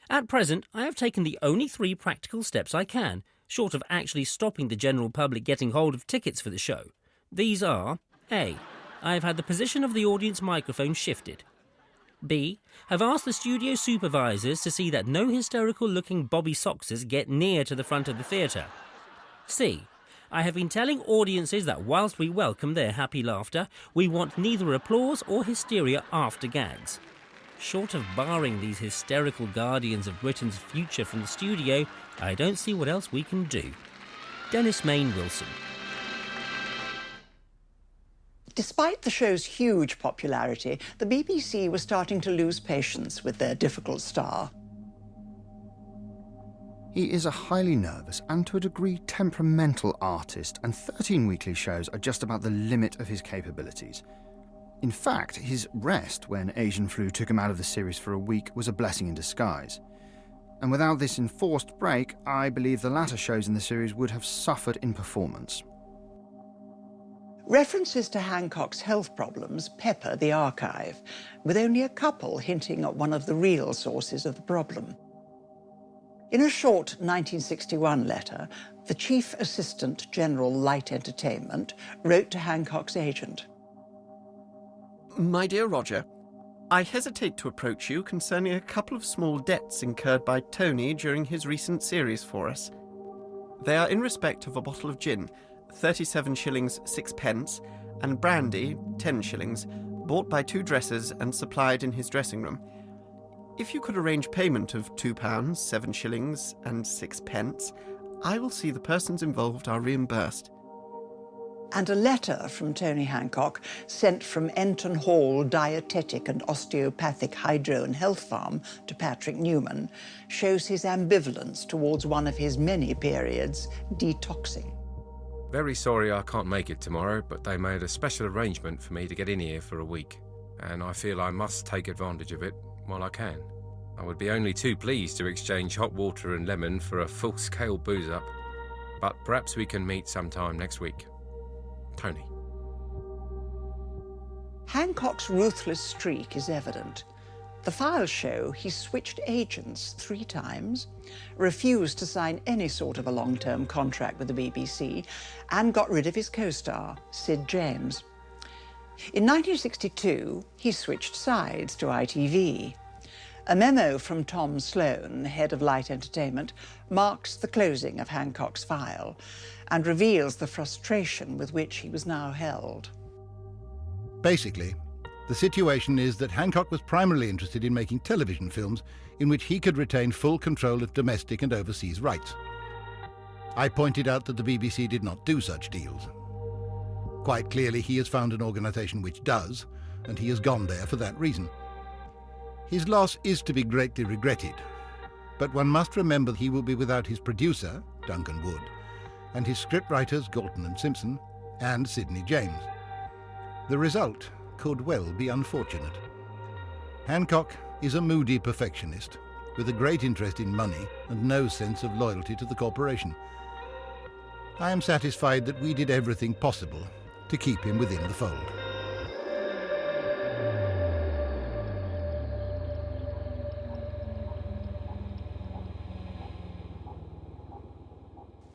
At present, I have taken the only 3 practical steps I can, short of actually stopping the general public getting hold of tickets for the show. These are: A. I have had the position of the audience microphone shifted. B. Have asked the studio supervisors to see that no hysterical-looking Bobby Soxers get near to the front of the theatre. C. I have been telling audiences that whilst we welcome their happy laughter, we want neither applause or hysteria after gags. Short of barring these hysterical guardians of Britain's future from the studio, I don't see what else we can do. Dennis Main Wilson. Despite the show's huge popularity, the BBC was starting to lose patience with their difficult star. He is a highly nervous and to a degree temperamental artist, and 13 weekly shows are just about the limit of his capabilities. In fact, his rest when Asian flu took him out of the series for a week was a blessing in disguise. And without this enforced break, I believe the latter shows in the series would have suffered in performance. References to Hancock's health problems pepper the archive, with only a couple hinting at one of the real sources of the problem. In a short 1961 letter, the Chief Assistant General Light Entertainment wrote to Hancock's agent. My dear Roger, I hesitate to approach you concerning a couple of small debts incurred by Tony during his recent series for us. They are in respect of a bottle of gin, 37 shillings 6 and brandy, 10 shillings, bought by 2 dressers and supplied in his dressing room. If you could arrange payment of £2, 7 shillings and 6, I will see the persons involved are reimbursed. And a letter from Tony Hancock, sent from Enton Hall Dietetic and Osteopathic Hydro and Health Farm to Patrick Newman, shows his ambivalence towards one of his many periods, detoxing. Very sorry I can't make it tomorrow, but they made a special arrangement for me to get in here for a week, and I feel I must take advantage of it while I can. I would be only too pleased to exchange hot water and lemon for a full-scale booze-up, but perhaps we can meet sometime next week. Tony. Hancock's ruthless streak is evident. The files show he switched agents 3 times, refused to sign any sort of a long-term contract with the BBC, and got rid of his co-star, Sid James. In 1962, he switched sides to ITV. A memo from Tom Sloan, head of Light Entertainment, marks the closing of Hancock's file and reveals the frustration with which he was now held. Basically, the situation is that Hancock was primarily interested in making television films in which he could retain full control of domestic and overseas rights. I pointed out that the BBC did not do such deals. Quite clearly, he has found an organisation which does, and he has gone there for that reason. His loss is to be greatly regretted, but one must remember he will be without his producer, Duncan Wood, and his scriptwriters, Galton and Simpson, and Sidney James. The result could well be unfortunate. Hancock is a moody perfectionist, with a great interest in money and no sense of loyalty to the corporation. I am satisfied that we did everything possible to keep him within the fold.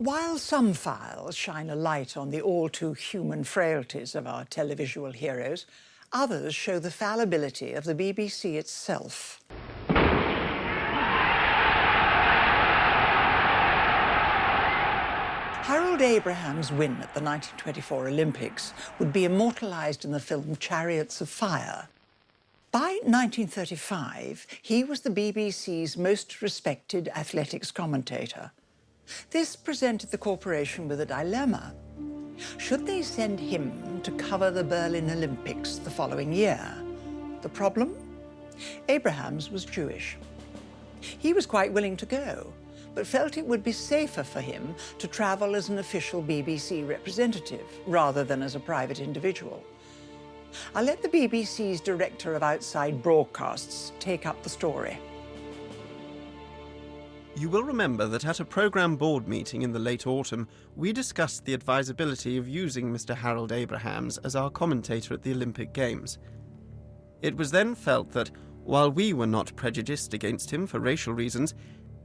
While some files shine a light on the all-too-human frailties of our televisual heroes, others show the fallibility of the BBC itself. Harold Abraham's win at the 1924 Olympics would be immortalised in the film Chariots of Fire. By 1935, he was the BBC's most respected athletics commentator. This presented the corporation with a dilemma. Should they send him to cover the Berlin Olympics the following year? The problem? Abrahams was Jewish. He was quite willing to go, but felt it would be safer for him to travel as an official BBC representative rather than as a private individual. I'll let the BBC's Director of Outside Broadcasts take up the story. You will remember that at a programme board meeting in the late autumn, we discussed the advisability of using Mr. Harold Abrahams as our commentator at the Olympic Games. It was then felt that, while we were not prejudiced against him for racial reasons,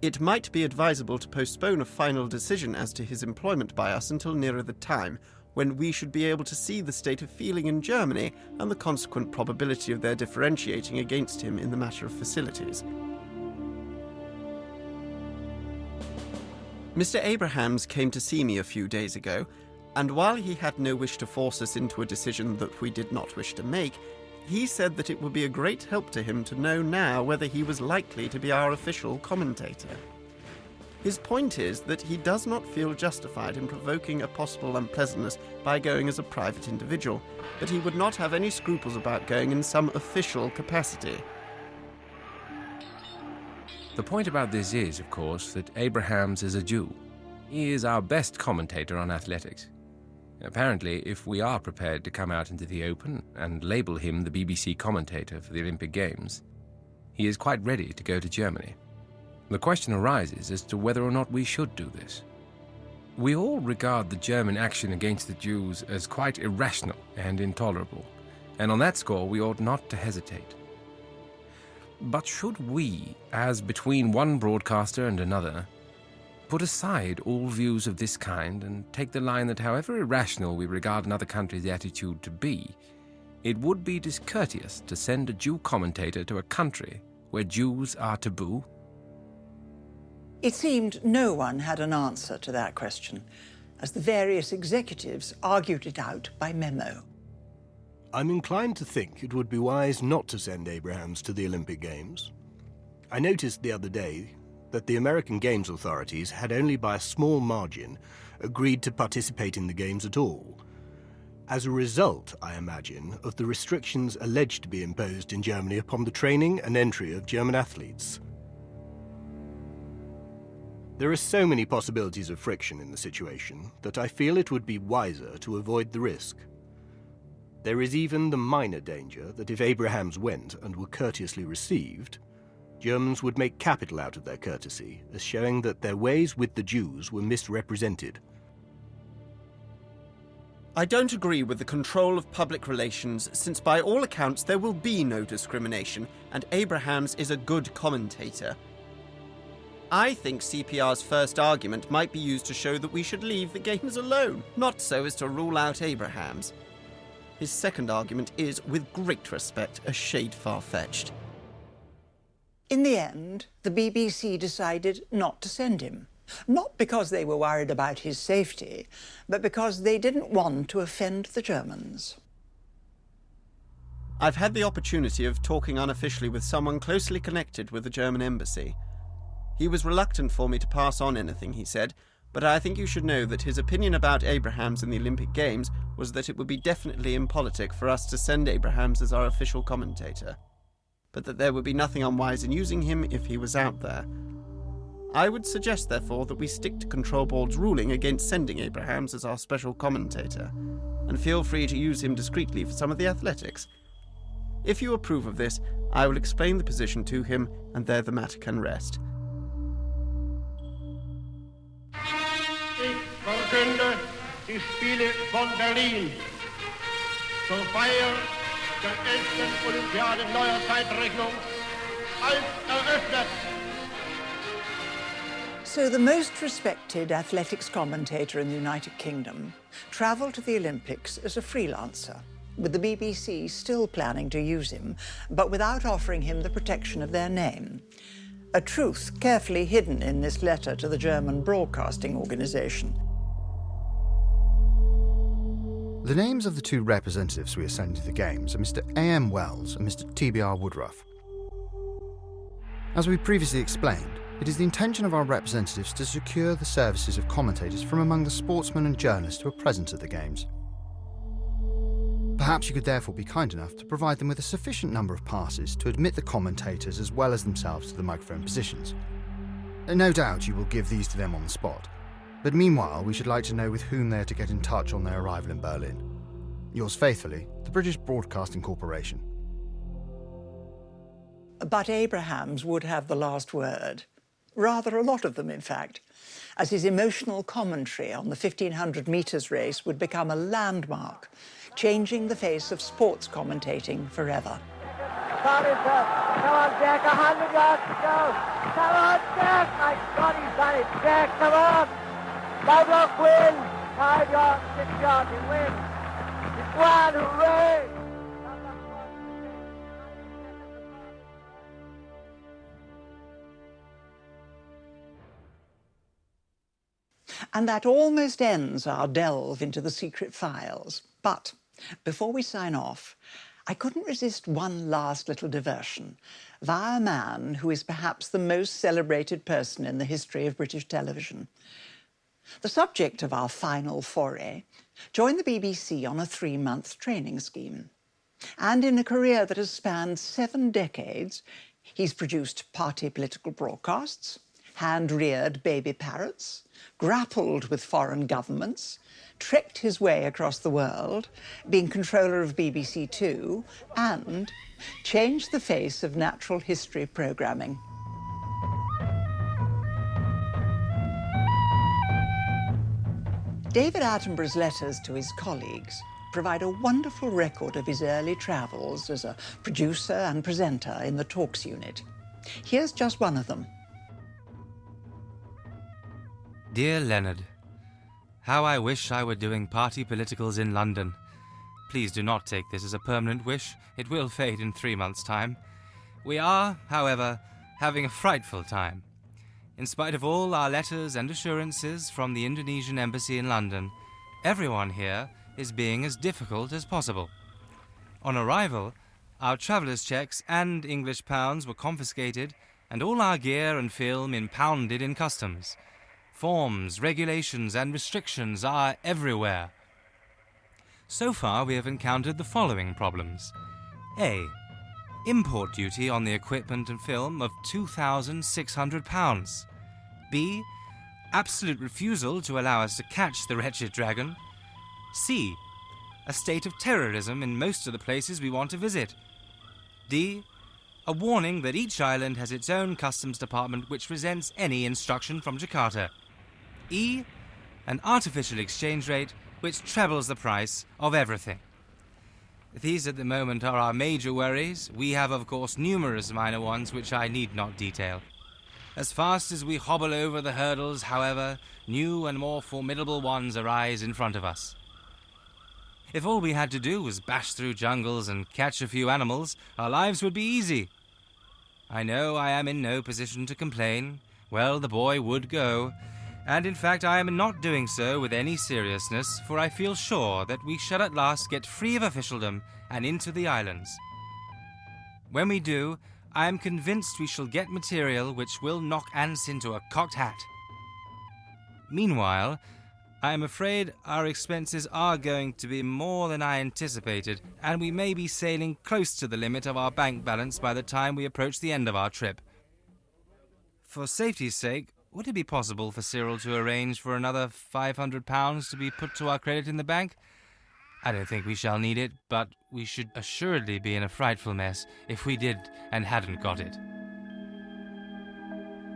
it might be advisable to postpone a final decision as to his employment by us until nearer the time, when we should be able to see the state of feeling in Germany and the consequent probability of their differentiating against him in the matter of facilities. Mr. Abrahams came to see me a few days ago, and while he had no wish to force us into a decision that we did not wish to make, he said that it would be a great help to him to know now whether he was likely to be our official commentator. His point is that he does not feel justified in provoking a possible unpleasantness by going as a private individual, but he would not have any scruples about going in some official capacity. The point about this is, of course, that Abrahams is a Jew. He is our best commentator on athletics. Apparently, if we are prepared to come out into the open and label him the BBC commentator for the Olympic Games, he is quite ready to go to Germany. The question arises as to whether or not we should do this. We all regard the German action against the Jews as quite irrational and intolerable, and on that score we ought not to hesitate. But should we, as between one broadcaster and another, put aside all views of this kind and take the line that however irrational we regard another country's attitude to be, it would be discourteous to send a Jew commentator to a country where Jews are taboo? It seemed no one had an answer to that question, as the various executives argued it out by memo. I'm inclined to think it would be wise not to send Abrahams to the Olympic Games. I noticed the other day that the American Games authorities had only by a small margin agreed to participate in the Games at all. As a result, I imagine, of the restrictions alleged to be imposed in Germany upon the training and entry of German athletes. There are so many possibilities of friction in the situation that I feel it would be wiser to avoid the risk. There is even the minor danger that if Abrahams went and were courteously received, Germans would make capital out of their courtesy as showing that their ways with the Jews were misrepresented. I don't agree with the control of public relations, since by all accounts there will be no discrimination, and Abrahams is a good commentator. I think CPR's first argument might be used to show that we should leave the Games alone, not so as to rule out Abrahams. His second argument is, with great respect, a shade far-fetched. In the end, the BBC decided not to send him. Not because they were worried about his safety, but because they didn't want to offend the Germans. I've had the opportunity of talking unofficially with someone closely connected with the German embassy. He was reluctant for me to pass on anything he said, but I think you should know that his opinion about Abrahams in the Olympic Games was that it would be definitely impolitic for us to send Abrahams as our official commentator, but that there would be nothing unwise in using him if he was out there. I would suggest, therefore, that we stick to Control Board's ruling against sending Abrahams as our special commentator, and feel free to use him discreetly for some of the athletics. If you approve of this, I will explain the position to him, and there the matter can rest. Ich verkünde die Spiele von Berlin zur Feier der 11. Olympiade neuer Zeitrechnung als eröffnet. So the most respected athletics commentator in the United Kingdom travelled to the Olympics as a freelancer, with the BBC still planning to use him, but without offering him the protection of their name. A truth carefully hidden in this letter to the German Broadcasting Organisation. The names of the two representatives we are sending to the Games are Mr. A.M. Wells and Mr. T.B.R. Woodruff. As we previously explained, it is the intention of our representatives to secure the services of commentators from among the sportsmen and journalists who are present at the Games. Perhaps you could therefore be kind enough to provide them with a sufficient number of passes to admit the commentators as well as themselves to the microphone positions. No doubt you will give these to them on the spot, but meanwhile we should like to know with whom they are to get in touch on their arrival in Berlin. Yours faithfully, the British Broadcasting Corporation. But Abrahams would have the last word. Rather a lot of them, in fact, as his emotional commentary on the 1500 metres race would become a landmark, changing the face of sports commentating forever. Come on, Jack, 100 yards to go. Come on, Jack. My God, he's done it. Jack, come on. Lovelock wins. 5 yards, 6 yards, he wins. He's won, hooray. And that almost ends our delve into the secret files. But before we sign off, I couldn't resist one last little diversion via a man who is perhaps the most celebrated person in the history of British television. The subject of our final foray joined the BBC on a 3-month training scheme. And in a career that has spanned 7 decades, he's produced party political broadcasts, hand-reared baby parrots, grappled with foreign governments, trekked his way across the world, been controller of BBC Two, and changed the face of natural history programming. David Attenborough's letters to his colleagues provide a wonderful record of his early travels as a producer and presenter in the Talks unit. Here's just one of them. Dear Leonard, how I wish I were doing party politicals in London. Please do not take this as a permanent wish. It will fade in 3 months' time. We are, however, having a frightful time. In spite of all our letters and assurances from the Indonesian embassy in London, everyone here is being as difficult as possible. On arrival, our travellers' checks and English pounds were confiscated and all our gear and film impounded in customs. Forms, regulations, and restrictions are everywhere. So far, we have encountered the following problems. A. Import duty on the equipment and film of £2,600. B. Absolute refusal to allow us to catch the wretched dragon. C. A state of terrorism in most of the places we want to visit. D. A warning that each island has its own customs department which resents any instruction from Jakarta. E. An artificial exchange rate which trebles the price of everything. These at the moment are our major worries. We have, of course, numerous minor ones which I need not detail. As fast as we hobble over the hurdles, however, new and more formidable ones arise in front of us. If all we had to do was bash through jungles and catch a few animals, our lives would be easy. I know I am in no position to complain. Well, the boy would go. And in fact, I am not doing so with any seriousness, for I feel sure that we shall at last get free of officialdom and into the islands. When we do, I am convinced we shall get material which will knock Ants into a cocked hat. Meanwhile, I am afraid our expenses are going to be more than I anticipated, and we may be sailing close to the limit of our bank balance by the time we approach the end of our trip. For safety's sake, would it be possible for Cyril to arrange for another £500 to be put to our credit in the bank? I don't think we shall need it, but we should assuredly be in a frightful mess if we did and hadn't got it.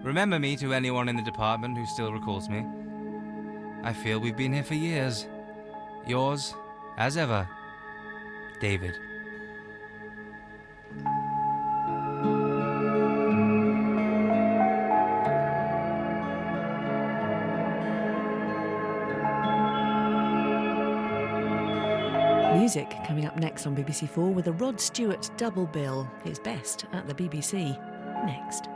Remember me to anyone in the department who still recalls me. I feel we've been here for years. Yours, as ever, David. Music coming up next on BBC4 with a Rod Stewart double bill, his best at the BBC. Next.